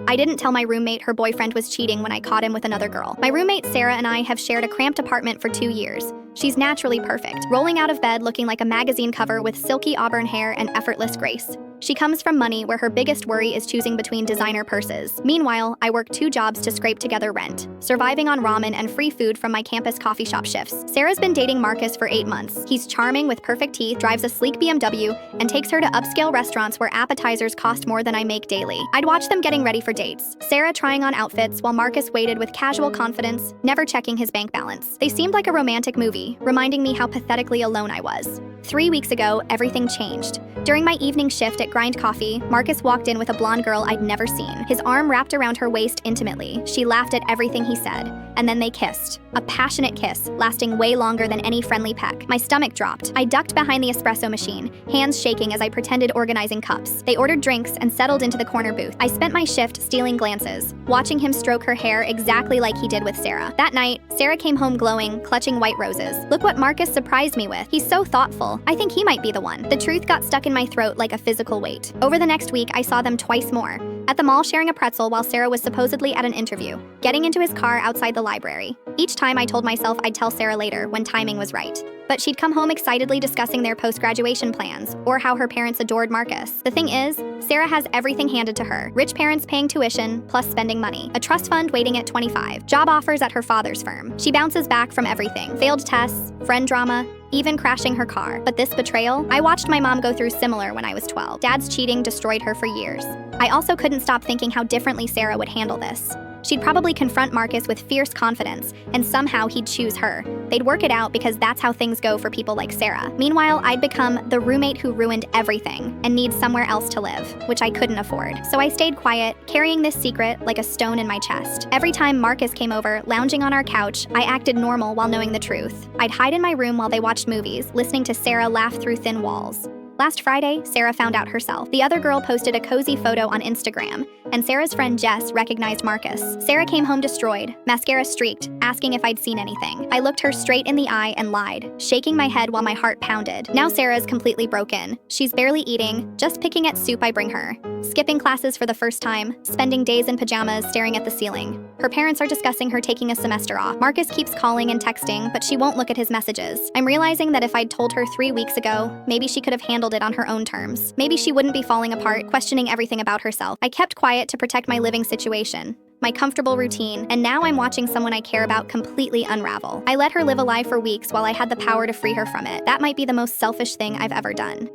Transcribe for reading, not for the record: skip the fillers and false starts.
I didn't tell my roommate her boyfriend was cheating when I caught him with another girl. My roommate Sarah and I have shared a cramped apartment for 2 years. She's naturally perfect, rolling out of bed looking like a magazine cover with silky auburn hair and effortless grace. She comes from money where her biggest worry is choosing between designer purses. Meanwhile, I work 2 jobs to scrape together rent, surviving on ramen and free food from my campus coffee shop shifts. Sarah's been dating Marcus for 8 months. He's charming with perfect teeth, drives a sleek BMW, and takes her to upscale restaurants where appetizers cost more than I make daily. I'd watch them getting ready for dates, Sarah trying on outfits while Marcus waited with casual confidence, never checking his bank balance. They seemed like a romantic movie, reminding me how pathetically alone I was. 3 weeks ago, everything changed. During my evening shift at Grind Coffee, Marcus walked in with a blonde girl I'd never seen, his arm wrapped around her waist intimately. She laughed at everything he said, and then they kissed. A passionate kiss, lasting way longer than any friendly peck. My stomach dropped. I ducked behind the espresso machine, hands shaking as I pretended organizing cups. They ordered drinks and settled into the corner booth. I spent my shift stealing glances, watching him stroke her hair exactly like he did with Sarah. That night, Sarah came home glowing, clutching white roses. Look what Marcus surprised me with. He's so thoughtful. I think he might be the one. The truth got stuck in my throat like a physical weight. Over the next week, I saw them twice more. At the mall sharing a pretzel while Sarah was supposedly at an interview, getting into his car outside the library. Each time I told myself I'd tell Sarah later when timing was right. But she'd come home excitedly discussing their post-graduation plans, or how her parents adored Marcus. The thing is, Sarah has everything handed to her. Rich parents paying tuition, plus spending money. A trust fund waiting at 25. Job offers at her father's firm. She bounces back from everything. Failed tests, friend drama, even crashing her car. But this betrayal? I watched my mom go through similar when I was 12. Dad's cheating destroyed her for years. I also couldn't stop thinking how differently Sarah would handle this. She'd probably confront Marcus with fierce confidence, and somehow he'd choose her. They'd work it out because that's how things go for people like Sarah. Meanwhile, I'd become the roommate who ruined everything and need somewhere else to live, which I couldn't afford. So I stayed quiet, carrying this secret like a stone in my chest. Every time Marcus came over, lounging on our couch, I acted normal while knowing the truth. I'd hide in my room while they watched movies, listening to Sarah laugh through thin walls. Last Friday, Sarah found out herself. The other girl posted a cozy photo on Instagram, and Sarah's friend Jess recognized Marcus. Sarah came home destroyed, mascara streaked, asking if I'd seen anything. I looked her straight in the eye and lied, shaking my head while my heart pounded. Now Sarah's completely broken. She's barely eating, just picking at soup I bring her, skipping classes for the first time, spending days in pajamas staring at the ceiling. Her parents are discussing her taking a semester off. Marcus keeps calling and texting, but she won't look at his messages. I'm realizing that if I'd told her 3 weeks ago, maybe she could have handled it on her own terms. Maybe she wouldn't be falling apart, questioning everything about herself. I kept quiet to protect my living situation, my comfortable routine, and now I'm watching someone I care about completely unravel. I let her live a lie for weeks while I had the power to free her from it. That might be the most selfish thing I've ever done.